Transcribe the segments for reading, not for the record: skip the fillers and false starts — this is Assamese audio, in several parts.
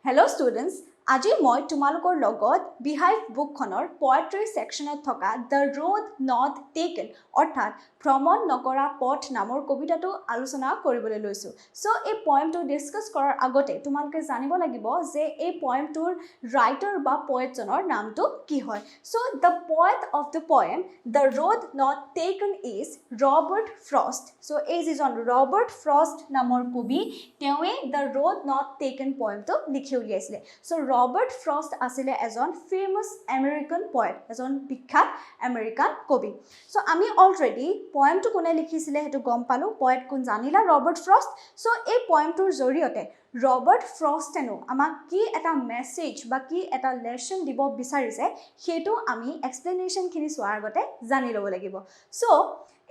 Hello students, আজি মই তোমালোকৰ লগত বিহাইভ বুকখনৰ পোয়েট্ৰি সেকশনত থকা The Road Not Taken অৰ্থাৎ ভ্ৰমণ নকৰা পথ নামৰ কবিতাটো আলোচনা কৰিবলৈ লৈছো। সো এই পয়েমটো ডিসকাস কৰাৰ আগতে তোমালোকে জানিব লাগিব যে এই পয়েমটোৰ ৰাইটাৰ বা পোয়েটজনৰ নামটো কি হয়। So the poet of the poem The Road Not Taken is Robert Frost. So এই যিজন ৰবাৰ্ট ফ্ৰষ্ট নামৰ কবি তেওঁৱে The Road Not Taken পয়েমটো লিখি উলিয়াইছিলে। সো Robert Frost আসলে এজন famous American poet, এজন বিখ্যাত আমেৰিকান কবি। সো আমি অলৰেডি পয়েমটো কোনে লিখিছিলে হেতু গম পালো, পয়েট কোন জানিলা ৰবাৰ্ট ফ্ৰষ্ট। সো এই পয়েমটোৰ জৰিয়তে ৰবাৰ্ট ফ্ৰষ্টেনো আমাক কি এটা মেসেজ বা কি এটা লেসন দিব বিচাৰিছে হেতু আমি এক্সপ্লেনেশন খিনি চোৱাৰ আগতে জানি ল'ব লাগিব। সো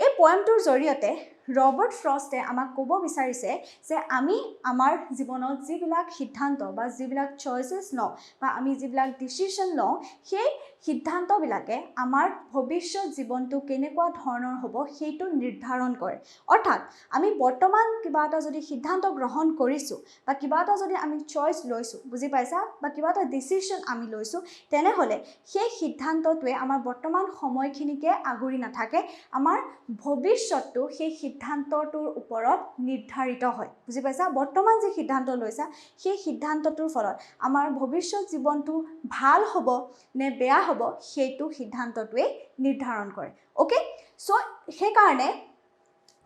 এই পয়েমটোৰ জৰিয়তে ৰবাৰ্ট ফ্ৰষ্টে আমাক ক'ব বিচাৰিছে যে আমি আমাৰ জীৱনত যিবিলাক সিদ্ধান্ত বা যিবিলাক চয়েসেস লওঁ বা আমি যিবিলাক ডিসিশন লওঁ সেই সিদ্ধান্তবিলাকে আমাৰ ভৱিষ্যত জীৱনটো কেনেকুৱা ধৰণৰ হ'ব সেইটো নিৰ্ধাৰণ কৰে। অৰ্থাৎ আমি বৰ্তমান কিবা এটা যদি সিদ্ধান্ত গ্ৰহণ কৰিছো বা কিবা এটা যদি আমি চয়েস লৈছো, বুজি পাইছা, বা কিবা এটা ডিসিশন আমি লৈছো, তেনেহলে সেই সিদ্ধান্তটোৱে আমাৰ বৰ্তমান সময়খিনিকে আগুৰি নাথাকে, আমাৰ ভৱিষ্যতটো সেই সিদ্ধান্তটোৰ ওপৰত নিৰ্ধাৰিত হয়। বুজি পাইছা, বৰ্তমান যে সিদ্ধান্ত লৈছা সেই সিদ্ধান্তটোৰ ফলত আমাৰ ভৱিষ্যত জীৱনটো ভাল হ'ব নে বেয়া হ'ব সেইটো সিদ্ধান্তটোৱে নিৰ্ধাৰণ কৰে। ওকে, সো সেই কাৰণে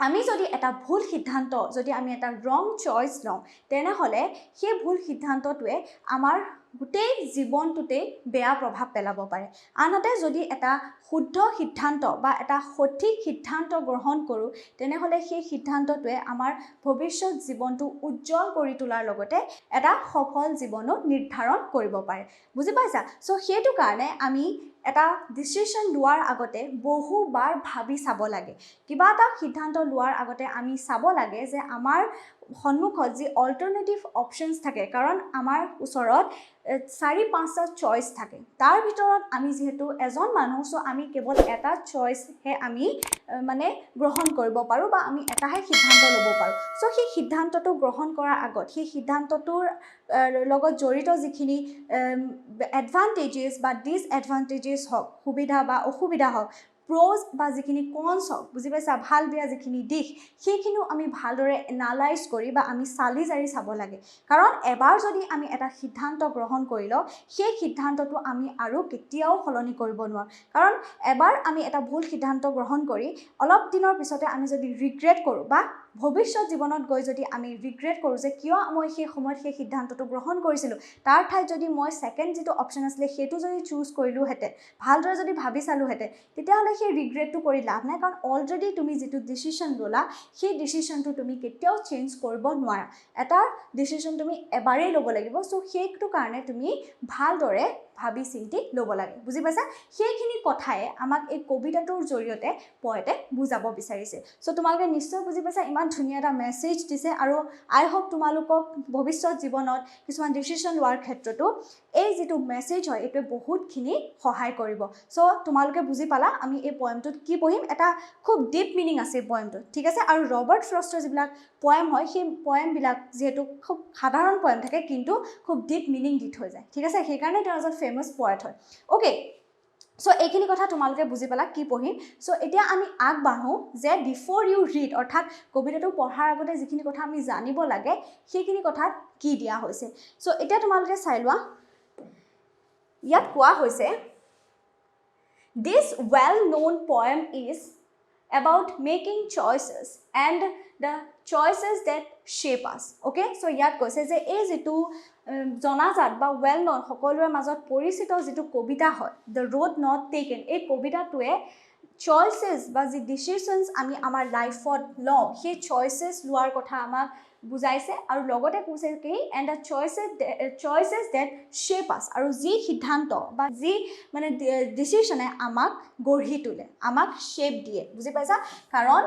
আমি যদি এটা ভুল সিদ্ধান্ত, যদি আমি এটা ৰং চয়েস লওঁ, তেনেহলে সেই ভুল সিদ্ধান্তটোৱে আমাৰ গোটেই জীৱনটোতে বেয়া প্ৰভাৱ পেলাব পাৰে। আনহাতে যদি এটা শুদ্ধ সিদ্ধান্ত বা এটা সঠিক সিদ্ধান্ত গ্ৰহণ কৰোঁ, তেনেহলে সেই সিদ্ধান্তটোৱে আমাৰ ভৱিষ্যত জীৱনটো উজ্জ্বল কৰি তোলাৰ লগতে এটা সফল জীৱনো নিৰ্ধাৰণ কৰিব পাৰে। বুজি পাইছা? সো সেইটো কাৰণে আমি এটা ডিসিশন লোৱাৰ আগতে বহুবাৰ ভাবি চাব লাগে। কিবা এটা সিদ্ধান্ত লোৱাৰ আগতে আমি চাব লাগে যে আমাৰ সন্মুখত যি অল্টাৰনেটিভ অপশনস থাকে, কাৰণ আমাৰ ওচৰত 4-5টা চয়েস থাকে, তাৰ ভিতৰত আমি যেহেতু এজন মানুহ, সো আমি কেৱল এটা চয়েসহে আমি মানে গ্ৰহণ কৰিব পাৰো বা আমি এটাহে সিদ্ধান্ত ল'ব পাৰো। সো সেই সিদ্ধান্তটো গ্ৰহণ কৰাৰ আগত সেই সিদ্ধান্তটোৰ লগত জড়িত যিখিনি এডভান্টেজেস বা ডিসএডভান্টেজেস হওক, সুবিধা বা অসুবিধা হওক, প্রোজ বা যিখিনি কনস হওক, বুজি পাইছা, ভাল বেয়া যিখিনি দিশ, সেইখিনিও আমি ভালদৰে এনালাইজ কৰি বা আমি চালি জাৰি চাব লাগে। কাৰণ এবাৰ যদি আমি এটা সিদ্ধান্ত গ্ৰহণ কৰি লওঁ, সেই সিদ্ধান্তটো আমি আৰু কেতিয়াও সলনি কৰিব নোৱাৰোঁ। কাৰণ এবাৰ আমি এটা ভুল সিদ্ধান্ত গ্ৰহণ কৰি অলপ দিনৰ পিছতে আমি যদি ৰিগ্ৰেট কৰোঁ বা ভৱিষ্যত জীৱনত গৈ যদি আমি ৰিগ্ৰেট কৰোঁ যে কিয় মই সেই সময়ত সেই সিদ্ধান্তটো গ্ৰহণ কৰিছিলোঁ, তাৰ ঠাইত যদি মই সেকেন্ড যিটো অপশন আছিলে সেইটো যদি চুজ কৰিলোহেঁতেন, ভালদৰে যদি ভাবি চালোহেঁতেন, তেতিয়াহ'লে সেই ৰিগ্ৰেটটো কৰি লাভ নাই। কাৰণ অলৰেডি তুমি যিটো ডিসিশন ল'লা সেই ডিসিশনটো তুমি কেতিয়াও চেঞ্জ কৰিব নোৱাৰা। এটা ডিসিশন তুমি এবাৰেই ল'ব লাগিব। সো সেইটো কাৰণে তুমি ভালদৰে ভাবি চিন্তি ল'ব লাগে। বুজি পাইছা? সেইখিনি কথাই আমাক এই কবিতাটোৰ জৰিয়তে পয়েটে বুজাব বিচাৰিছে। সো তোমালোকে নিশ্চয় বুজি পাইছা, ইমান ধুনীয়া এটা মেসেজ দিছে আৰু আই হোপ তোমালোকক ভৱিষ্যত জীৱনত কিছুমান ডিসিশন লোৱাৰ ক্ষেত্ৰতো এই যিটো মেসেজ হয় এইটোৱে বহুতখিনি সহায় কৰিব। সো তোমালোকে বুজি পালা আমি এই পয়েমটোত কি পঢ়িম, এটা খুব ডিপ মিনিং আছে এই পয়েমটোত, ঠিক আছে। আৰু ৰবাৰ্ট ফ্ৰষ্টৰ যিবিলাক পয়েম হয় সেই পয়েমবিলাক যিহেতু খুব সাধাৰণ পয়েম থাকে কিন্তু খুব ডিপ মিনিং দি থৈ যায়, ঠিক আছে, সেইকাৰণে তেওঁ এজন ফেমাস পয়েট হয়। ওকে, সো এইখিনি কথা তোমালোকে বুজি পালা কি পঢ়িম। সো এতিয়া আমি আগবাঢ়ো যে বিফোৰ ইউ ৰিড, অৰ্থাৎ কবিতাটো পঢ়াৰ আগতে যিখিনি কথা আমি জানিব লাগে সেইখিনি কথাত কি দিয়া হৈছে। সো এতিয়া তোমালোকে চাই লোৱা, ইয়াত কোৱা হৈছে This well-known poem is about making choices and the choices that shape us. Okay, so ইয়াত কৈছে যে এই যেটো জনাজাত বা ওয়েল নন, সকলোৰে মাজত পৰিচিত যেটো কবিতা হয় The Road Not Taken, এই কবিতাটোৱে চয়েসেস বা যি ডিসিশনস আমি আমাৰ লাইফত লওঁ সেই চয়েসেস লোৱাৰ কথা আমাক বুজাইছে আৰু লগতে কৈছে কি and the choices that shape us, আৰু যি সিদ্ধান্ত বা যি মানে ডিসিশনে আমাক গঢ়ি তোলে, আমাক শেপ দিয়ে। বুজি পাইছা? কাৰণ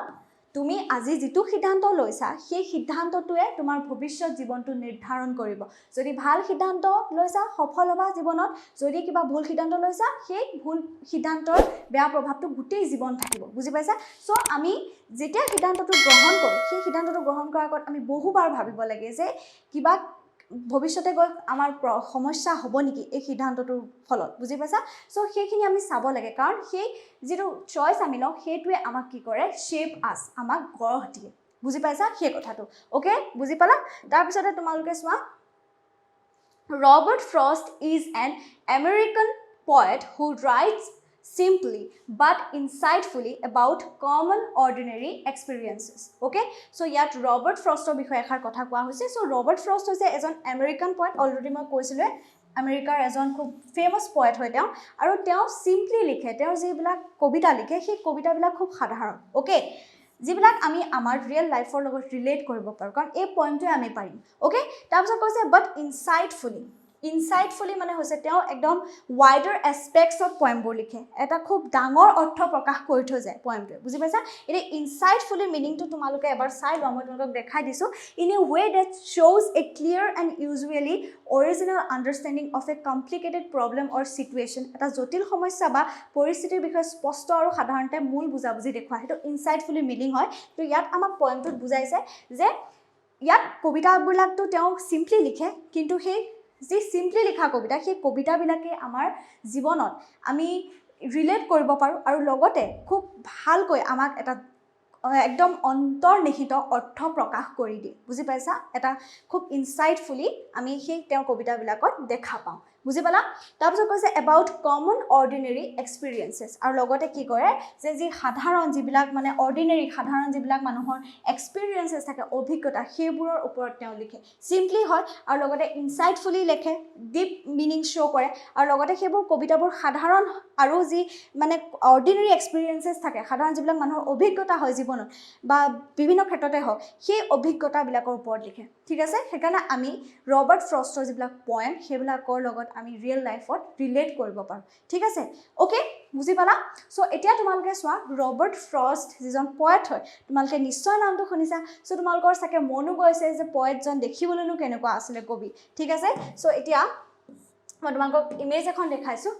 তুমি আজি যেটো সিদ্ধান্ত লৈছা সেই সিদ্ধান্তটোৱে তোমাৰ ভৱিষ্যত জীৱনটো নিৰ্ধাৰণ কৰিব। যদি ভাল সিদ্ধান্ত লৈছা সফল হ'বা জীৱনত, যদি কিবা ভুল সিদ্ধান্ত লৈছা সেই ভুল সিদ্ধান্তৰ বেয়া প্ৰভাৱটো গোটেই জীৱন থাকিব। বুজি পাইছা? সো আমি যেতিয়া সিদ্ধান্তটো গ্ৰহণ কৰোঁ সেই সিদ্ধান্তটো গ্ৰহণ কৰাৰ আগত আমি বহুবাৰ ভাবিব লাগে যে কিবা ভৱিষ্যতে গৈ আমাৰ সমস্যা হ'ব নেকি এই সিদ্ধান্তটোৰ ফলত বুজি পাইছা সো সেইখিনি আমি চাব লাগে কাৰণ সেই যেটো চইচ আমি লওঁ সেইটোৱে আমাক কি কৰে শেপ আস আমাক গঢ় দিয়ে বুজি পাইছা সেই কথাটো ওকে বুজি পালা তাৰ পিছতে তোমালোকে চোৱা Robert Frost is an American poet who writes simply but insightfully about common ordinary experiences okay so yat Robert Frost er bishoye ekhar kotha koa hoise so Robert Frost hoise ejon American poet already moi koisile Americar ejon খুব famous poet hoy teo aru teo simply likhe teo je bilak kobita likhe সেই কবিতা বিলাক খুব সাধাৰণ okay যিবিলাক আমি আমাৰ ৰিয়েল লাইফৰ লগত ৰিলেট কৰিব পাৰো কাৰণ এই পইণ্টটো আমি পাৰিম ওকে তাৰপিছত কৈছে বাট ইনসাইটফুলি মানে হৈছে তেওঁ একদম ওয়াইডাৰ এসপেক্টছ অফ পয়েমবোৰ লিখে এটা খুব ডাঙৰ অৰ্থ প্ৰকাশ কৰি থৈ যায় পয়েমটো বুজি পাইছা এই ইনসাইটফুলি মিনিংটো তোমালোকে এবাৰ চাই লওঁ মই তোমালোকক দেখাই দিছো in a way that shows a clear and usually original understanding of a complicated problem or situation এটা জটিল সমস্যা বা পৰিস্থিতিৰ বিষয়ে স্পষ্ট আৰু সাধাৰণতে মূল বুজাবুজি দেখুৱা হেতু ইনসাইটফুলি মিনিং হয় তো ইয়াত আমাক পয়েমটোত বুজাইছে যে ইয়াত কবিতাবিলাকটো তেওঁ সিম্পলি লিখে কিন্তু সেই যে সিম্পলি লিখা কবিতা সেই কবিতাবিলাকে আমাৰ জীৱনত আমি ৰিলেট কৰিব পাৰো আৰু লগতে খুব ভালকৈ আমাক এটা একদম অন্তৰ্নিহিত অৰ্থ প্ৰকাশ কৰি দিয়ে বুজি পাইছা এটা খুব ইনসাইটফুলি আমি সেই তেওঁৰ কবিতাবিলাকত দেখা পাওঁ বুজি পালা তাৰপিছত কৈছে about common ordinary experiences আৰু লগতে কি কৰে যে যি সাধাৰণ যিবিলাক মানে অৰ্ডিনাৰী সাধাৰণ যিবিলাক মানুহৰ এক্সপেৰিয়েন্সেছ থাকে অভিজ্ঞতা সেইবোৰৰ ওপৰত তেওঁ লিখে সিম্পলি হয় আৰু লগতে ইনসাইটফুলি লিখে ডিপ মিনিং শো কৰে আৰু লগতে সেইবোৰ কবিতাবোৰ সাধাৰণ আৰু যি মানে অৰ্ডিনাৰী এক্সপেৰিয়েন্সেছ থাকে সাধাৰণ যিবিলাক মানুহৰ অভিজ্ঞতা হয় জীৱনত বা বিভিন্ন ক্ষেত্ৰতে হয় সেই অভিজ্ঞতাবিলাকৰ ওপৰত লিখে ঠিক আছে সেইকাৰণে আমি ৰবাৰ্ট ফ্ৰষ্টৰ যিবিলাক পয়েম সেইবিলাকৰ লগত আমি ৰিয়েল লাইফত ৰিলেট কৰিব পাৰো ঠিক আছে ওকে বুজি পালা সো এতিয়া তোমালোকে চোৱা ৰবাৰ্ট ফ্ৰষ্ট যিজন পয়েট হয় তোমালোকে নিশ্চয় নামটো শুনিছা সো তোমালোকৰ সাকে মনো গৈছে যে পয়েটজন দেখিবলৈনো কেনেকুৱা আছিল কবি ঠিক আছে সো এতিয়া মই তোমালোকক ইমেজ এখন দেখাইছো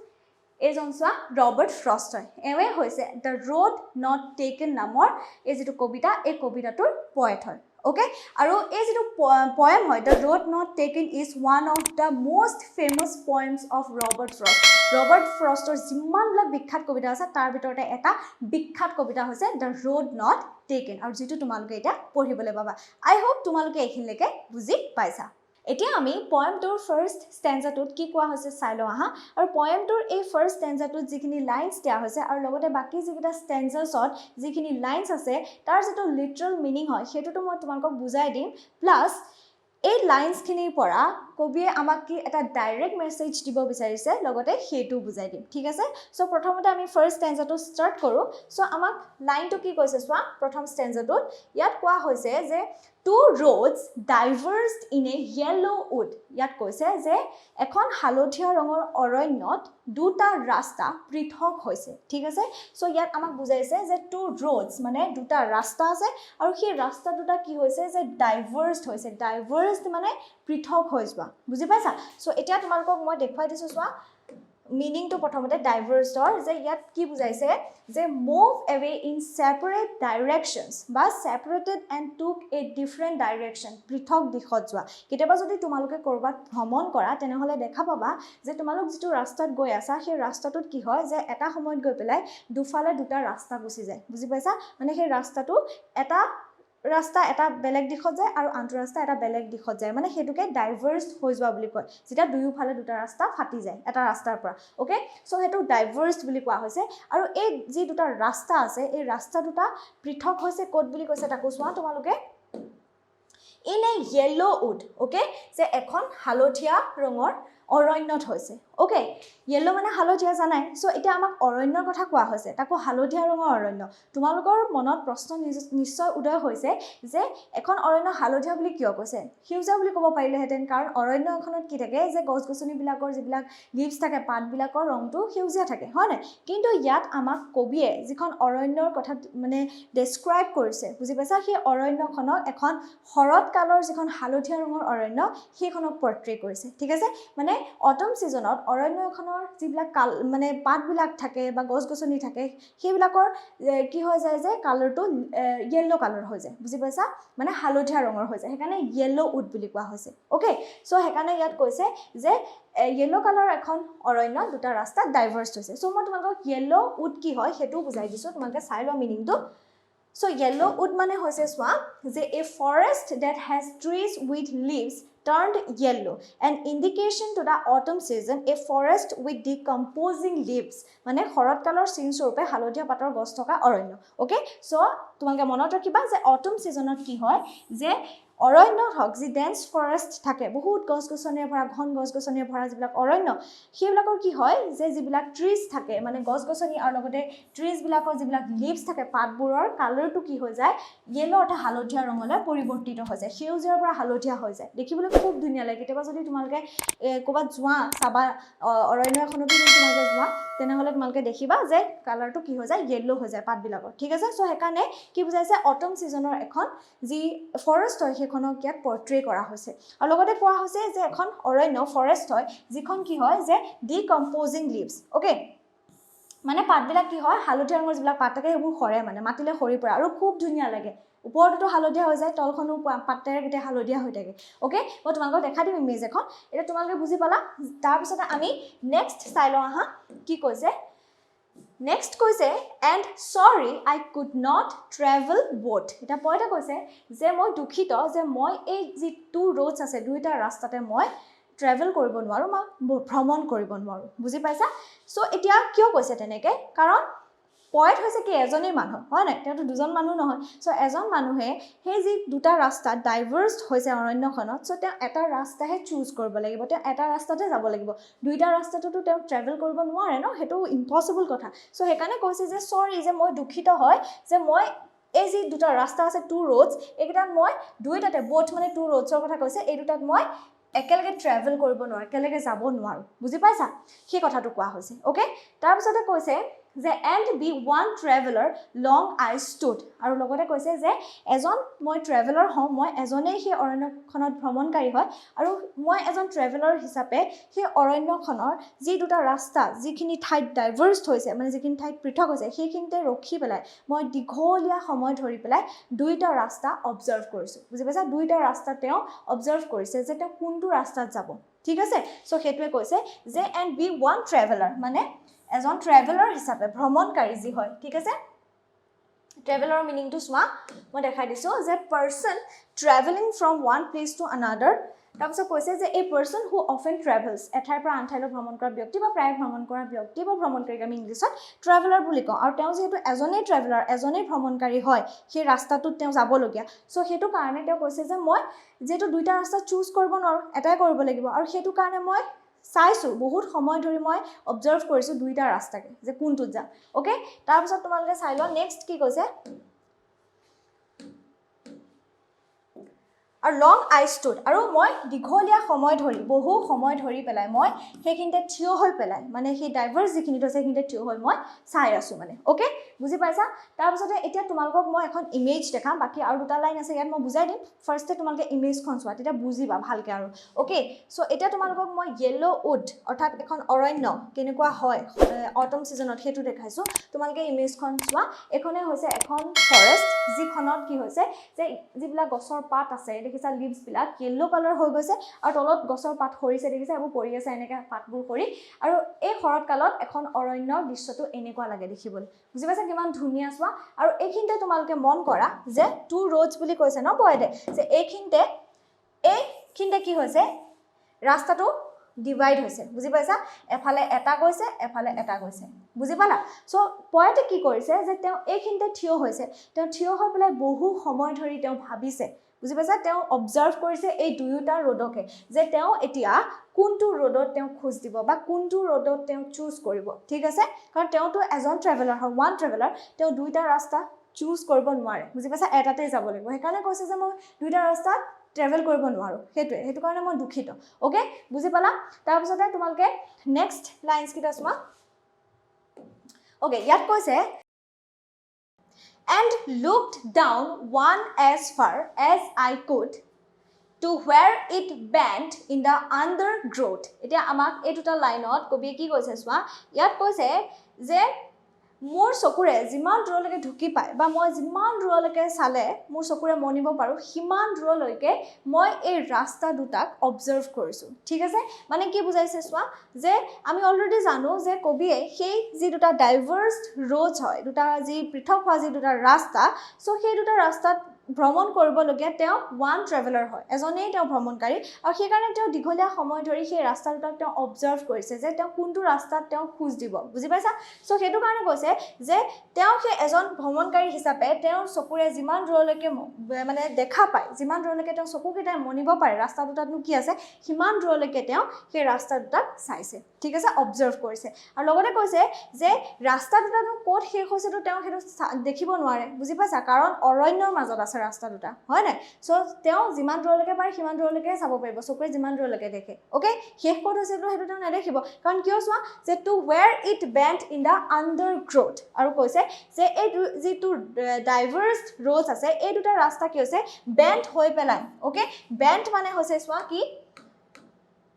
এজন চোৱা ৰবাৰ্ট ফ্ৰষ্ট হয় এৱে হৈছে দ্য ৰোড নট টেকেন নামৰ এই যেটো কবিতা এই কবিতাটোৰ পয়েট হয় okay আৰু এই যেটো poem হয় the road not taken is one of the most famous poems of Robert Frostৰ যিমানবিলাক বিখ্যাত কবিতা আছে তাৰ ভিতৰতে এটা বিখ্যাত কবিতা হৈছে the road not taken আৰু যেটো তোমালোকে এটা পঢ়িবলৈ পাবা I hope তোমালোকে এইখিনিলৈকে বুজি পাইছা এতিয়া আমি পয়েমটোৰ ফাৰ্স্ট স্ট্যান্জাটোত কি কোৱা হৈছে চাই লওঁ আহা আৰু পয়েমটোৰ এই ফাৰ্স্ট স্ট্যান্জাটোত যিখিনি লাইনস দিয়া হৈছে আৰু লগতে বাকি যিকিটা স্ট্যান্জাছত যিখিনি লাইনস আছে তাৰ যেটো লিটাৰেল মিনিং হয় হেতুটো মই তোমালোকক বুজাই দিম প্লাস এই লাইনসখিনিৰ পৰা কবিয়ে আমাক কি এটা ডাইৰেক্ট মেসেজ দিব বিচাৰিছে লগতে হেতু বুজাই দিম ঠিক আছে সো প্ৰথমতে আমি ফাৰ্স্ট স্ট্যান্জাটো স্টাৰ্ট কৰো সো আমাক লাইনটো কি কৈছে চোৱা প্ৰথম স্ট্যান্জাটোত ইয়াত কোৱা হৈছে যে two roads diverged in a yellow wood ইয়াত কৈছে যে এখন হালধীয়া ৰঙৰ অৰণ্যত দুটা ৰাস্তা পৃথক হৈছে ঠিক আছে সো ইয়াত আমাক বুজাইছে যে two roads মানে দুটা ৰাস্তা আছে আৰু সেই ৰাস্তা দুটা কি হৈছে যে ডাইভাৰ্জড হৈছে ডাইভাৰ্জড মানে পৃথক হৈ যোৱা বুজি পাইছা সো এতিয়া তোমালোকক মই দেখুৱাই দিছো চোৱা meaning to প্ৰথমতে diverged or যে ইয়াত কি বুজাইছে যে move away in separate directions বা separated and took a different direction পৃথক দিশত যোৱা কেতিয়াবা যদি তোমালোকে কৰবাত ভ্ৰমণ কৰা তেনেহলে দেখা পাবা যে তোমালোক যেটো ৰাস্তাত গৈ আছা সেই ৰাস্তাটোত কি হয় যে এটা সময়ত গৈ পেলাই দুফালে দুটা ৰাস্তা গুচি যায় বুজি পাইছা মানে সেই ৰাস্তাটো এটা ৰাস্তা এটা বেলেগ দিশত যায় আৰু আনটো ৰাস্তা এটা বেলেগ দিশত যায় মানে হেতুকে ডাইভাৰ্জড হৈ যোৱা বুলি কয় যেটা দুয়োফালে দুটা ৰাস্তা ফাটি যায় এটা ৰাস্তাৰ পৰা ওকে সো হেতু ডাইভাৰ্জড বুলি কোৱা হৈছে আৰু এই যি দুটা ৰাস্তা আছে এই ৰাস্তা দুটা পৃথক হৈছে কোড বুলি কৈছে তাকো চোৱা তোমালোকে in a yellow wood okay যে এখন হালধীয়া ৰঙৰ অৰণ্যত হৈছে ওকে yellow মানে হালধীয়া জানাই সো এটা আমাক অৰণ্যৰ কথা কোৱা হৈছে তাকো হালধীয়া ৰঙৰ অৰণ্য তোমালোকৰ মনত প্ৰশ্ন নিশ্চয় উদয় হৈছে যে এখন অৰণ্য হালধীয়া বুলি কিয় কৈছে হিউজা বুলি ক'ব পাৰিলে হেতেন কাৰণ অৰণ্য এখনত কি থাকে যে গছগছনি বিলাকৰ যিবিলাক লিভস থাকে পাত বিলাকৰ ৰংটো হিউজা থাকে হয় না কিন্তু ইয়াত আমাক কবিয়ে যিখন অৰণ্যৰ কথা মানে ডেসক্ৰাইব কৰিছে বুজি পাইছা সেই অৰণ্যখনক এখন শৰৎ কালৰ যিখন হালধীয়া ৰঙৰ অৰণ্য সেইখনক পৰ্ট্ৰে কৰিছে ঠিক আছে মানে মানে অটম সিজনত অৰণ্য এখনৰ যিবিলাক মানে পাতবিলাক থাকে বা গছ-গছনি থাকে সেইবিলাকৰ কি হৈ যায় যে কালাৰটো ইয়েলো কালাৰ হৈ যায় বুজি পাইছা মানে হালধীয়া ৰঙৰ হৈ যায় সেইকাৰণে ইয়েলো উড বুলি কোৱা হৈছে ওকে সো সেইকাৰণে ইয়াত কৈছে যে ইয়েলো কালাৰ এখন অৰণ্য দুটা ৰাস্তা ডাইভাৰ্স হৈছে সো মই তোমালোকক ইয়েলো উড কি হয় হেতু বুজাই দিছো তোমালোকে চাই লোৱা মিনিংটো So yellow wood mane hoise swa je a forest that has trees with leaves turned yellow an indication to the autumn season a forest with decomposing leaves mane horat kalor sin sorupe halodia pator gos thoka oronyo okay so tumalke monot rakhiba je autumn seasonot ki hoy je অৰণ্য হক যি ডেন্স ফৰেষ্ট থাকে বহুত গছ-গছনিৰ ভৰা ঘন গছ-গছনিৰ ভৰা যিবিলাক অৰণ্য সেইবিলাকৰ কি হয় যে যিবিলাক ট্ৰিজ থাকে মানে গছ-গছনি আৰু লগতে ট্ৰিজ বিলাকৰ যিবিলাক লিভস থাকে পাতবোৰৰ কালাৰটো কি হৈ যায় ইয়েলো অথা হালধীয়া ৰঙলৈ পৰিৱৰ্তিত হৈ যায় সেউজীয়াৰ পৰা হালধীয়া হৈ যায় দেখিবলৈ খুব ধুনীয়া লাগে কেতিয়াবা যদি তোমালোকে ক'বাত যোৱা চাবা অৰণ্য এখনত যদি তোমালোকে যোৱা তেনেহলে তোমালোকে দেখিবা যে কালাৰটো কি হৈ যায় ইয়েলো হৈ যায় পাতবিলাকৰ ঠিক আছে সো হেকানে কি বুজাইছে অটম সিজনৰ এখন যি ফৰেষ্ট হয় সেইখনক ইয়াত পৰ্ট্ৰে কৰা হৈছে আৰু লগতে কোৱা হৈছে যে এখন অৰণ্য ফৰেষ্ট হয় যিখন কি হয় যে ডিকম্পোজিং লিভস ওকে মানে পাতবিলাক কি হয় হালধীয়া ৰঙৰ যিবিলাক পাত থাকে সেইবোৰ খৰে মানে মাটিলে খৰি পৰে আৰু খুব ধুনীয়া লাগে ওপৰটো হালধীয়া হৈ যায় তলখনো পাতেৰে গটে হালধীয়া হৈ থাকে ওকে মই তোমালোকক দেখা দিম ইমেজ এখন এটা তোমালোকে বুজি পালা তাৰ পিছত আমি নেক্সট চাই লওঁ আহা কি কৈছে Next কৈছে and sorry I could not travel boat এটা পয়টা কৈছে যে মই দুখিত যে মই এই যি টু roads আছে দুইটা ৰাস্তাতে মই ট্ৰেভেল কৰিব নোৱাৰো বা ভ্ৰমণ কৰিব নোৱাৰো বুজি পাইছা সো এতিয়া কিয় কৈছে তেনেকে কাৰণ পয়েট হৈছে কি এজনী মানুহ হয় না তেটো দুজন মানুহ নহয় সো এজন মানুহে হে যি দুটা ৰাস্তা ডাইভাৰ্সড হৈছে অৰণ্যখনত সো তে এটা ৰাস্তাহে চুজ কৰিব লাগিব তে এটা ৰাস্তাতে যাব লাগিব দুইটা ৰাস্তাটো তে ট্ৰেভেল কৰিব নোৱাৰে ন হেতু ইম্পসিবল কথা সো হেকানে কৈছে যে সৰি যে মই দুখিত হয় যে মই এই যি দুটা ৰাস্তা আছে টু roads এইটা মই দুইটাতে বোথ মানে টু roadsৰ কথা কৈছে এই দুটাত মই একেলগে ট্ৰেভেল কৰিব নোৱাৰো একেলগে যাব নোৱাৰো বুজি পাইছা কি কথাটো কোৱা হৈছে ওকে তাৰ পিছতে কৈছে যে and be one traveler long I stood আৰু লগতে কৈছে যে এজন মই ট্ৰেভেলাৰ হম মই এজনেই সেই অৰণ্যখনত ভ্ৰমণকাৰী হয় আৰু মই এজন ট্ৰেভেলাৰ হিচাপে সেই অৰণ্যখনৰ যি দুটা ৰাস্তা যিখিনি ঠাইত ডাইভাৰ্সড হৈছে মানে যিখিনি ঠাইত পৃথক হৈছে সেইখিনিতে ৰখি পেলাই মই দীঘলীয়া সময় ধৰি পেলাই দুইটা ৰাস্তা অবজাৰ্ভ কৰিছো বুজি পাইছা দুইটা ৰাস্তা তেওঁ অবজাৰ্ভ কৰিছে যে তেওঁ কোনটো ৰাস্তাত যাব ঠিক আছে সো হেতুৱে কৈছে যে and be one traveler মানে এজন ট্ৰেভেলাৰ হিচাপে ভ্ৰমণকাৰী যি হয় ঠিক আছে ট্ৰেভেলাৰ মিনিংটো সোৱা মই দেখাই দিছো যে person travelling from one place to another তাৰপিছত কৈছে যে a person who often travels এঠাইৰ পৰা আন ঠাইলৈ ভ্ৰমণ কৰা ব্যক্তি বা প্ৰায় ভ্ৰমণ কৰা ব্যক্তি বা ভ্ৰমণকাৰীক আমি ইংলিছত ট্ৰেভেলাৰ বুলি কওঁ আৰু তেওঁ যেহেতু এজনেই ট্ৰেভেলাৰ এজনেই ভ্ৰমণকাৰী হয় সেই ৰাস্তাটোত তেওঁ যাবলগীয়া সো হেতু কাৰণে তেওঁ কৈছে যে মই যেহেতু দুইটা ৰাস্তা চুজ কৰিব নোৱাৰো এটাই কৰিব লাগিব আৰু হেতু কাৰণে মই চাইছো বহুত সময় ধৰি মই অবজাৰ্ভ কৰিছো দুইটা ৰাস্তাকে যে কোনটো যা ওকে তাৰ পিছত তোমালোকে চাই লোৱা নেক্সট কি কৈছে আৰু লং আই ষ্টুড আৰু মই দীঘলীয়া সময় ধৰি বহু সময় ধৰি পেলাই মই হেকিনতে থিয় হৈ পেলাই মানে হে ডাইভাৰ্স যিখিনি আছে হেকিনতে থিয় হৈ মই চাই আছো মানে ওকে বুজি পাইছা তাৰ পিছত এতিয়া তোমালোকক মই এখন ইমেজ দেখাম বাকি আৰু দুটা লাইন আছে ইয়াত মই বুজাই দিম ফাৰ্স্টে তোমালোকে ইমেজখন চোৱা তেতিয়া বুজিবা ভালকে আৰু ওকে সো এতিয়া তোমালোকক মই ইয়েলো উড অৰ্থাৎ এখন অৰণ্য কেনেকুৱা হয় অটম সিজনত হেতু দেখাইছো তোমালোকে ইমেজখন চোৱা এখনে হৈছে এখন ফৰেষ্ট যিখনত কি হৈছে যে যিবিলাক গছৰ পাত আছে দেখিছা লিভস বিলাক ইয়েলো কালাৰ হৈ গৈছে আৰু তলত গছৰ পাত খৰিছে দেখিছা আৰু পৰি আছে এনেকা পাতবোৰ কৰি আৰু এই শৰৎ কালত এখন অৰণ্য দৃশ্যটো এনেকুৱা লাগে দেখিবলৈ বুজি পাইছা কিমান ধুনীয়া চোৱা আৰু এইখিনতে তোমালোকে মন কৰা যে টু roads বুলি কৈছে ন পয়েটে যে এইখিনতে কি হৈছে ৰাস্তাটো ডিভাইড হৈছে বুজি পাইছা এফালে এটা গৈছে এফালে এটা গৈছে বুজি পালা সো পয়েটে কি কৰিছে যে তেওঁ এইখিনতে থিয় হৈছে তেওঁ থিয় হৈ পেলাই বহু সময় ধৰি তেওঁ ভাবিছে বুজি পাইছা তেওঁ অবজাৰ্ভ কৰিছে এই দুয়োটা ৰোডকে যে তেওঁ এতিয়া কোনটো ৰোডত তেওঁ খুজ দিব বা কোনটো ৰোডত তেওঁ চুজ কৰিব ঠিক আছে কাৰণ তেওঁটো এজন ট্ৰেভেলাৰ হয় ওয়ান ট্ৰেভেলাৰ তেওঁ দুইটা ৰাস্তা চুজ কৰিব নোৱাৰে বুজি পাইছা এটাতে যাব লাগিব সেইকাৰণে কৈছে যে মই দুইটা ৰাস্তা ট্ৰেভেল কৰিব নোৱাৰো হেতু কাৰণে মই দুখিত ওকে বুজি পালা তাৰ পিছতে তোমালকে নেক্সট লাইনস কিটা চোৱা ওকে ইয়াত কৈছে and looked down one as far as I could to where it bent in the undergrowth. এতিয়া আমাক এই দুটা লাইনত কবিয়ে কি কৈছে চোৱা ইয়াত কৈছে যে মোৰ চকুৰে যিমান দূৰলৈকে ঢুকি পায় বা মই যিমান দূৰলৈকে চালে মোৰ চকুৰে মনিব পাৰো সিমান দূৰলৈকে মই এই ৰাস্তা দুটাক অবজাৰ্ভ কৰিছো ঠিক আছে মানে কি বুজাইছে চোৱা যে আমি অলৰেডি জানো যে কবিয়ে সেই যি দুটা ডাইভাৰ্স ৰোডস হয় দুটা যি পৃথক হোৱা যি দুটা ৰাস্তা সো সেই দুটা ৰাস্তাত ভ্ৰমণ কৰিবলগীয়া তেওঁ ওয়ান ট্ৰেভেলাৰ হয় এজনেই তেওঁ ভ্ৰমণকাৰী আৰু সেই কাৰণে তেওঁ দীঘলীয়া সময় ধৰি সেই ৰাস্তা দুটাক তেওঁ অবজাৰ্ভ কৰিছে যে তেওঁ কোনটো ৰাস্তাত তেওঁ খোজ দিব বুজি পাইছা সো সেইটো কাৰণে কৈছে যে তেওঁ সেই এজন ভ্ৰমণকাৰী হিচাপে তেওঁৰ চকুৰে যিমান দূৰলৈকে মানে দেখা পায় যিমান দূৰলৈকে তেওঁ চকুকেইটাই মনিব পাৰে ৰাস্তা দুটাতনো কি আছে সিমান দূৰলৈকে তেওঁ সেই ৰাস্তা দুটাক চাইছে ঠিক আছে অবজাৰ্ভ কৰিছে আৰু লগতে কৈছে যে ৰাস্তা দুটানো ক'ত শেষ হৈছেটো তেওঁ হেতু দেখিব নোৱাৰে বুজি পাইছা কাৰণ অৰণ্যৰ মাজত আছে ৰাস্তা দুটা হয় নাই সো তেওঁ যিমান দূৰলৈকে পাৰে সিমান দূৰলৈকে চাব পাৰিব চকুৰে যিমান দূৰলৈকে দেখে ওকে শেষ ক'ত হৈছেটো হেতু তেওঁ নেদেখিব কাৰণ কিয় চোৱা যে two where it bent in the undergrowth আৰু কৈছে যে এই যি টু ডাইভাৰ্স ৰোডস আছে এই দুটা ৰাস্তা কি হৈছে বেন্ট হৈ পেলাই ওকে বেন্ট মানে হৈছে চোৱা কি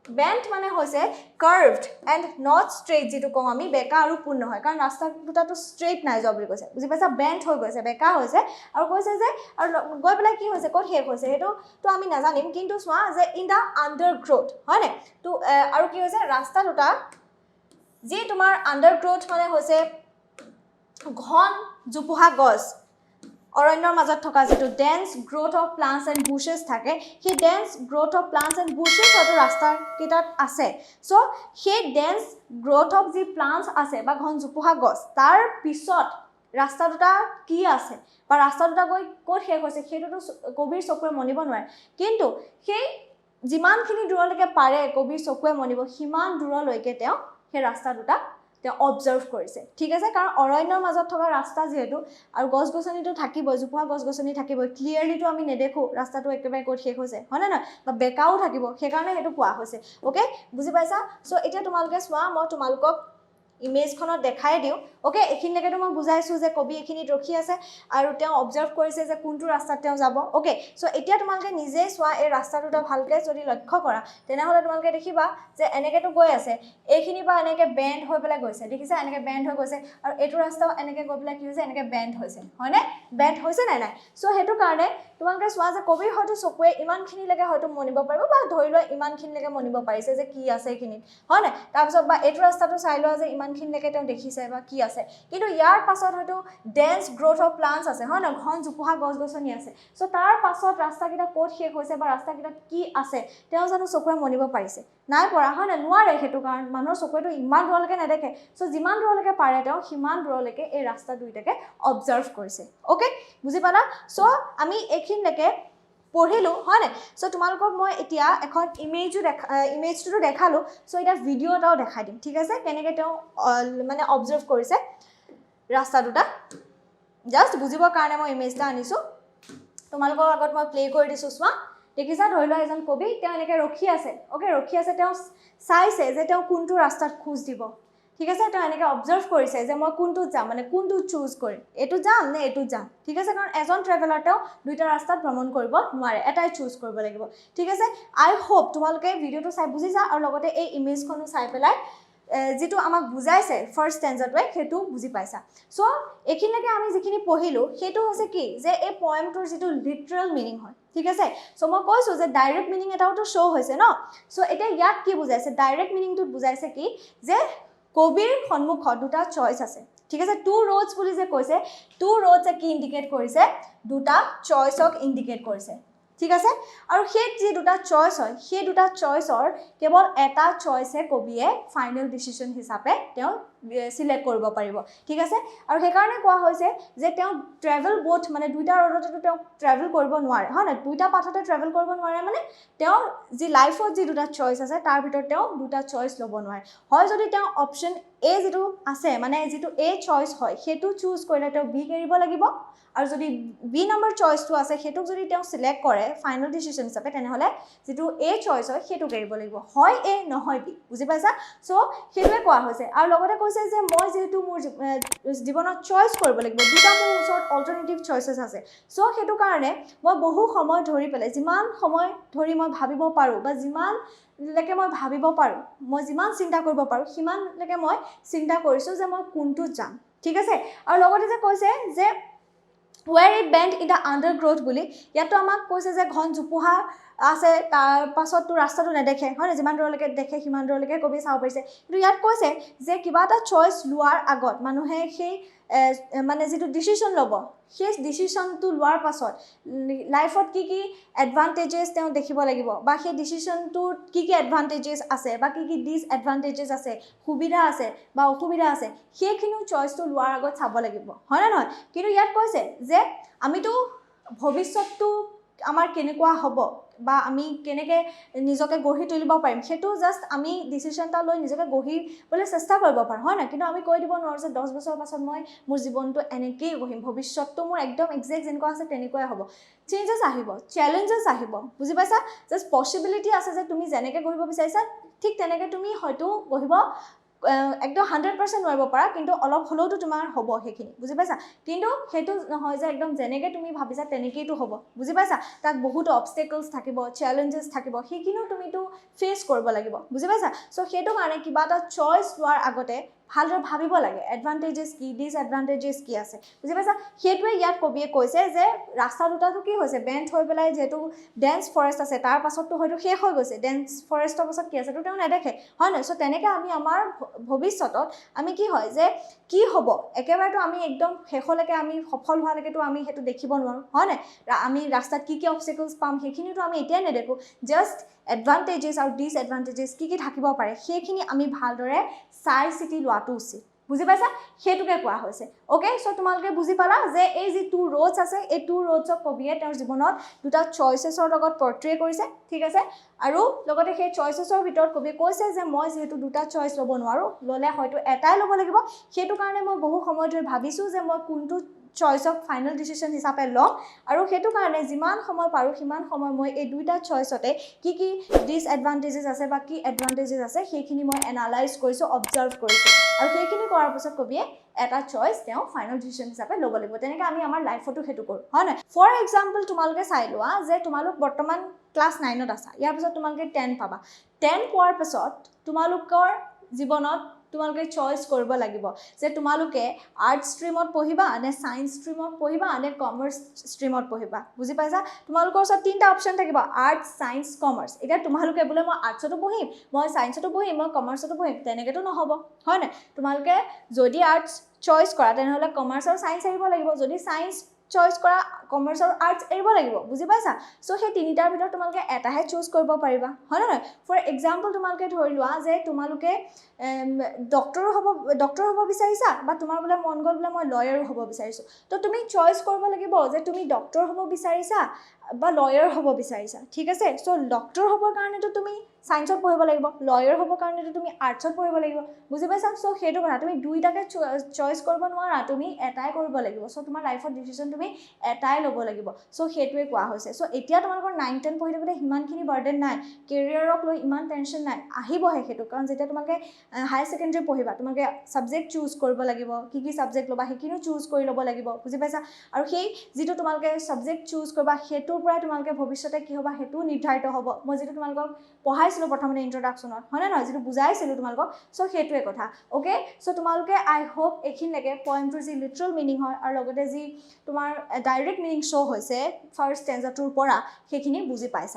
বেন্ট মানে হৈছে কাৰ্ভড এন্ড নট ষ্ট্ৰেইট যেটো কম আমি বেকা আৰু পূৰ্ণ হয় কাৰণ ৰাস্তা দুটাটো ষ্ট্ৰেইট নাই যোৱা বুলি কৈছে বুজি পাইছা বেন্ট হৈ গৈছে বেকা হৈছে আৰু কৈছে যে আৰু গৈ পেলাই কি হৈছে ক'ত শেষ হৈছে হেতু তো আমি নাজানিম কিন্তু চোৱা যে ইন দা আন্ডাৰগ্ৰোথ হয় নে তো আৰু কি হৈছে ৰাস্তা দুটা যি তোমাৰ আন্ডাৰগ্ৰোথ মানে হৈছে ঘন জোপোহা গছ অৰণ্যৰ মাজত থকা যেটো dense growth of plants and bushes থাকে সেই dense growth of plants and bushes হয়তো ৰাস্তা কিটাত আছে সো সেই ডেন্স গ্ৰোথ অফ যি প্লান্টস আছে বা ঘন জোপোহা গছ তাৰ পিছত ৰাস্তা দুটা কি আছে বা ৰাস্তা দুটা গৈ ক'ত শেষ হৈছে হেতুটো কবিৰ চকুৰে মনিব নোৱাৰে কিন্তু সেই যিমানখিনি দূৰলৈকে পাৰে কবিৰ চকুৰে মনিব সিমান দূৰলৈকে তেওঁ সেই ৰাস্তা দুটা তেওঁ অবজাৰ্ভ কৰিছে ঠিক আছে কাৰণ অৰণ্যৰ মাজত থকা ৰাস্তা যেহেতু আৰু গছ গছনিটো থাকিব জোপোহা গছ গছনি থাকিব ক্লিয়াৰলি তো আমি নেদেখো ৰাস্তাটো একেবাৰে ক'ত শেষ হৈছে হয় না বা বেকাও থাকিব সেই কাৰণে হেতু কোৱা হৈছে ওকে বুজি পাইছা সো এতিয়া তোমালোকে চোৱা মই তোমালোকক ইমেজখনত দেখাই দিও ওকে এখিনিলৈকে তো মই বুজাইছো যে কবি এখিনিত ৰখি আছে আৰু তেওঁ অবজাৰ্ভ কৰিছে যে কোনটো ৰাস্তাত তেওঁ যাব ওকে সো এতিয়া তোমালোকে নিজে চোৱা এই ৰাস্তা দুটা ভালকে যদি লক্ষ্য কৰা তেনেহলে তোমালোকে দেখিবা যে এনেকে তো গৈ আছে এইখিনি বা এনেকে বেন্ড হৈ পেলাই গৈছে দেখিছা এনেকে বেন্ড হৈ গৈছে আৰু এটো ৰাস্তাও এনেকে গৈ পেলাই কি হৈছে এনেকে বেন্ড হৈছে হয়নে বেন্ড হৈছে নাই নাই সো হেতু কাৰণে তোমালোকে চোৱা যে কবিৰ হয়তো চকুৱে ইমানখিনিলৈকে হয়তো মনিব পাৰিব বা ধৰি লোৱা ইমানখিনিলৈকে মনিব পাৰিছে যে কি আছে এইখিনিত হয় নাই তাৰপিছত বা এটো ৰাস্তাটো চাই লোৱা যে ইমানখিনিলৈকে তেওঁ দেখিছে বা কি আছে কিন্তু ইয়াৰ পাছত হয়তো ডেন্স গ্ৰোথ অফ প্লান্টস আছে হয় না ঘন জোপোহা গছ গছনি আছে সো তাৰ পাছত ৰাস্তাকিটা ক'ত শেষ হৈছে বা ৰাস্তাকিটা কি আছে তেওঁ জানো চকুৰে মনিব পাৰিছে নাই পৰা হয় না নোৱাৰে হেতু কাৰণ মানুহৰ চকুৰেটো ইমান দূৰলৈকে নেদেখে সো যিমান দূৰলৈকে পাৰে তেওঁ সিমান দূৰলৈকে এই ৰাস্তা দুইটাকে অবজাৰ্ভ কৰিছে ওকে বুজি পালা সো আমি এইখিনিলৈকে পঢ়িলো হয় না সো তোমালোকক মই এতিয়া এখন ইমেজটো দেখালো সো এটা ভিডিও এটাও দেখাই দিম ঠিক আছে কেনেকৈ তেওঁ মানে অবজাৰ্ভ কৰিছে ৰাস্তা দুটা জাস্ট বুজিবৰ কাৰণে মই ইমেজটা আনিছো তোমালোকৰ আগত মই প্লে কৰি দিছো চোৱা দেখিছা ধৰি লোৱা এজন কবি তেওঁ এনেকৈ ৰখি আছে ওকে ৰখি আছে তেওঁ চাইছে যে তেওঁ কোনটো ৰাস্তাত খোজ দিব ঠিক আছে তেওঁ এনেকৈ অবজাৰ্ভ কৰিছে যে মই কোনটো যাম মানে কোনটো চুজ কৰিম এটো যাম নে এটো যাম ঠিক আছে কাৰণ এজন ট্ৰেভেলাৰ তেওঁ দুইটা ৰাস্তাত ভ্ৰমণ কৰিব নোৱাৰে এটাই চুজ কৰিব লাগিব ঠিক আছে আই হোপ তোমালোকে ভিডিওটো চাই বুজিছা আৰু লগতে এই ইমেজখনো চাই পেলাই যেটো আমাক বুজাইছে ফাৰ্স্ট ষ্টেঞ্জাটোৱে হেতু বুজি পাইছা সো এখিনিলৈকে আমি যিখিনি পঢ়িলো হেতু হৈছে কি যে এই পয়েমটোৰ যেটো লিটাৰেল মিনিং হয় ঠিক আছে সো মই কৈছো যে ডাইৰেক্ট মিনিং এটাও তো শো হৈছে ন সো এটা ইয়াত কি বুজাইছে ডাইৰেক্ট মিনিংটো বুজাইছে কি যে কবিৰ সন্মুখত দুটা চয়েস আছে ঠিক আছে টু ৰোডস বুলি যে কৈছে টু ৰোডস কি ইন্ডিকেট কৰিছে দুটা চয়েসক ইন্ডিকেট কৰিছে ঠিক আছে আৰু সেই যে দুটা চয়েস হয় সেই দুটা চয়েসৰ কেৱল এটা চয়েসে কবিয়ে ফাইনাল ডিসিশন হিচাপে তেওঁ সিলেক্ট কৰিব পাৰিব ঠিক আছে আৰু সেই কাৰণে কোৱা হৈছে যে তেওঁ ট্ৰেভেল বোথ মানে দুইটা ৰোডতে তেওঁ ট্ৰেভেল কৰিব নোৱাৰে হয় না দুইটা পাথতে ট্ৰেভেল কৰিব নোৱাৰে মানে তেওঁ যি লাইফত যি দুটা চয়েস আছে তাৰ ভিতৰত তেওঁ দুটা চয়েস ল'ব নোৱাৰে হয় যদি তেওঁ অপচন এ যেটো আছে মানে যেটো এ চয়েস হয় হেতু চুজ কৰিলে তেওঁ বি কৰিব লাগিব আৰু যদি বি নম্বৰ চয়েসটো আছে হেতুক যদি তেওঁ সিলেক্ট কৰে ফাইনাল ডিসিশন হিচাপে তেনেহলে যেটো এ চয়েস হয় হেতু কৰিব লাগিব হয় এ নহয় বি বুজি পাইছা সো হেতুৱে কোৱা হৈছে আৰু লগতে কৈছে যে মই যেহেতু মোৰ জীৱনত চয়েস কৰিব লাগিব দুটা মোৰ ওচৰত অল্টাৰনেটিভ চয়েসেস আছে সো হেতু কাৰণে মই বহু সময় ধৰি পেলাই যিমান সময় ধৰি মই ভাবিব পাৰো বা যিমান লেকে মই ভাবিব পাৰো মই যিমান চিন্তা কৰিব পাৰো সিমান লেকে মই চিন্তা কৰিছো যে মই কোনটো যাম ঠিক আছে আৰু লগতে যে কৈছে যে where it bend in the undergrowth বুলি ইয়াতো আমাক কৈছে যে ঘন জুপুহা আছে তাৰ পাছত তো ৰাস্তাটো নেদেখে হয় না যিমান দূৰলৈকে দেখে সিমান দূৰলৈকে কবি চাও পাইছে কিন্তু ইয়াত কৈছে যে কিবা এটা চয়েস লোৱাৰ আগত মানুহে সেই মানে যেটো ডিসিশন লব সেই ডিসিশনটো লোৱাৰ পাছত লাইফত কি এডভান্টেজেস তেওঁ দেখিব লাগিব বা সেই ডিসিশনটোৰ কি এডভান্টেজেস আছে বা কি ডিসএডভান্টেজেস আছে সুবিধা আছে বা অসুবিধা আছে সেইখিনিও চয়েসটো লোৱাৰ আগত চাব লাগিব হয় না নহয় কিন্তু ইয়াত কৈছে যে আমিতো ভৱিষ্যতটো আমাৰ কেনেকুৱা হ'ব বা আমি কেনেকে নিজকে গঢ়ি তুলিব পাৰিম সেটো জাস্ট আমি ডিসিশনটা লৈ নিজকে গঢ়ি বলে চেষ্টা কৰিব পাৰো হয় না কিন্তু আমি কৈ দিব নোৱাৰো যে 10 বছৰ পাছত মই মোৰ জীৱনটো এনেকৈ গঢ়িম ভৱিষ্যতটো মোৰ একদম এক্সাক্ট যেনেকুৱা আছে তেনেকুৱাই হ'ব চেঞ্জেস আহিব চ্যালেঞ্জেস আহিব বুজি পাইছা জাস্ট পসিবিলিটি আছে যে তুমি যেনেকৈ গঢ়িব বিচাৰিছা ঠিক তেনেকৈ তুমি হয়তো গঢ়িব একদম 100% নোৱাৰিব পাৰা কিন্তু অলপ হলেওটো তোমাৰ হ'ব হেখিনি বুজি পাইছা কিন্তু হেতু নহয় যে একদম যেনেকৈ তুমি ভাবিছা তেনেকৈটো হ'ব বুজি পাইছা তাত বহুত অবস্টেকলস থাকিব চ্যালেঞ্জেস থাকিব হেকিনো তুমিটো ফেস কৰিব লাগিব বুজি পাইছা সো হেতু কাৰণে কিবা এটা চয়েস লোৱাৰ আগতে ভালদৰে ভাবিব লাগে এডভান্টেজেস কি ডিসএডভান্টেজেস কি আছে বুজি পাইছা হেতুৱে ইয়াত কবিয়ে কৈছে যে ৰাস্তা দুটাটো কি হৈছে বেন্ড হৈ পেলাই যেটো ডেন্স ফৰেষ্ট আছে তাৰ পাছতটো হয়তো শেষ হৈ গৈছে ডেন্স ফৰেষ্টৰ পাছত কি আছে তো তেওঁ নেদেখে হয় না সো তেনেকৈ আমি আমাৰ ভৱিষ্যতত আমি কি হয় যে কি হ'ব একেবাৰেটো আমি একদম শেষলৈকে আমি সফল হোৱালৈকেটো আমি হেতু দেখিব নোৱাৰো হয় না আমি ৰাস্তাত কি অবস্টেকলস পাম হেখিনিটো আমি এতিয়া নেদেখো জাস্ট এডভান্টেজেস আৰু ডিসএডভান্টেজেস কি থাকিব পাৰে হেখিনি আমি ভালদৰে চাই চিটি লোৱাটো উচিত বুজি পাইছা হেতুকে কোৱা হৈছে ওকে সো তোমালকে বুজি পালা যে এই যে টু ৰোডস আছে এই টু ৰোডসক কবিয়ে তেওঁৰ জীৱনত দুটা চয়েসেছৰ লগত পৰ্ট্ৰে কৰিছে ঠিক আছে আৰু লগতে সেই চয়েসেছৰ ভিতৰত কবিয়ে কৈছে যে মই যেহেতু দুটা চয়েস ল'ব নোৱাৰো ললে হয়তো এটাই ল'ব লাগিব হেতু কাৰণে মই বহু সময় ধৰি ভাবিছো যে মই কোনটো চয়েসক ফাইনাল ডিসিশন হিচাপে লম আৰু হেতু কাৰণে যিমান সময় পাৰো সিমান সময় মই এই দুইটা চয়েসতে কি ডিসএডভান্টেজেস আছে বা কি এডভান্টেজেস আছে হেখিনি মই এনালাইজ কৰিছো অবজাৰ্ভ কৰিছো আৰু হেখিনি কৰাৰ পাছত কবিয়ে এটা চয়েস তেওঁ ফাইনাল ডিসিশন হিচাপে ল'ব লাগিব তেনেকৈ আমি আমাৰ লাইফতো হেতু কৰো হয় না ফৰ এক্সাম্পল তোমালকে চাই লোৱা যে তোমালক বৰ্তমান ক্লাস 9 ত আছা ইয়াৰ পাছত তোমালকে 10 পাবা 10 পোৱাৰ পাছত তোমালকৰ জীৱনত তোমালকে চয়েস কৰিব লাগিব যে তোমালকে আৰ্ট স্ট্ৰীমত পঢ়িবা নে সায়েন্স স্ট্ৰীমত পঢ়িবা নে কমাৰ্স স্ট্ৰীমত পঢ়িবা বুজি পাইছা তোমালকৰ ওচৰত তিনটা অপচন থাকিব আৰ্ট সায়েন্স কমাৰ্স এটা তোমালকে বোলে মই আৰ্টছতো পঢ়িম মই সায়েন্সতো পঢ়িম মই কমাৰ্সতো পঢ়িম তেনেকেতো নহব হয় না তোমালকে যদি আৰ্টছ চয়েস কৰা তেনেহলে কমাৰ্স আৰু সায়েন্স আহিব লাগিব যদি সায়েন্স চয়েস কৰা কমাৰ্স আৰু আৰ্টছ এৰিব লাগিব বুজি পাইছা সো সেই তিনিটাৰ ভিতৰত তোমালকে এটাহে চুজ কৰিব পাৰিবা হয় না ফৰ এক্সাম্পল তোমালকে ধৰি লোৱা যে তোমালকে ডক্টৰ হ'ব বিচাৰিছা বা তোমাৰ বোলে মন গল বোলে মই লয়াৰ হ'ব বিচাৰিছো তো তুমি চয়েস কৰিব লাগিব যে তুমি ডক্টৰ হ'ব বিচাৰিছা বা লয়াৰ হ'ব বিচাৰিছা ঠিক আছে সো ডক্টৰ হ'বৰ কাৰণে তো তুমি সায়েন্সত পঢ়িব লাগিব লয়াৰ হ'বৰ কাৰণে তো তুমি আৰ্টছত পঢ়িব লাগিব বুজি পাইছা সো হেতু কথা তুমি দুইটাকে চয়েস কৰিব নোৱাৰা তুমি এটাই কৰিব লাগিব সো তোমাৰ লাইফৰ ডিসিশন তুমি এটাই ল'ব লাগিব সো হেতুৱে কোৱা হৈছে সো এতিয়া তোমালোকৰ 9 10 পঢ়ি থাকোতে হিমানখিনি বাৰ্ডেন নাই কেৰিয়াৰক লৈ ইমান টেনশন নাই আহিবহে হেতু কাৰণ যেতিয়া তোমালোকে হাই সেকেন্ডাৰী পঢ়িবা তোমালোকে সাবজেক্ট চুজ কৰিব লাগিব কি সাবজেক্ট লবা হেকিনো চুজ কৰি ল'ব লাগিব বুজি পাইছা আৰু সেই যেটো তোমালোকে সাবজেক্ট চুজ কৰিবা হেতুৰ পৰাই তোমালোকে ভৱিষ্যতে কি হ'বা হেতু নিৰ্ধাৰিত হ'ব মই যেটো তোমালোকক পঢ়াইছিলো প্ৰথমতে ইন্ট্ৰোডাকচনত হয় না নহয় যেটো বুজাইছিলো তোমালোকক সো হেতুৱে কথা ওকে সো তোমালোকে আই হোপ এখিনলৈকে পয়েমটোৰ যি লিটাৰেল মিনিং হয় আৰু লগতে যি তোমাৰ ডাইৰেক্ট মিনিং শো হৈছে ফাৰ্স্ট ষ্টেঞ্জাটোৰ পৰা হেখিনি বুজি পাইছা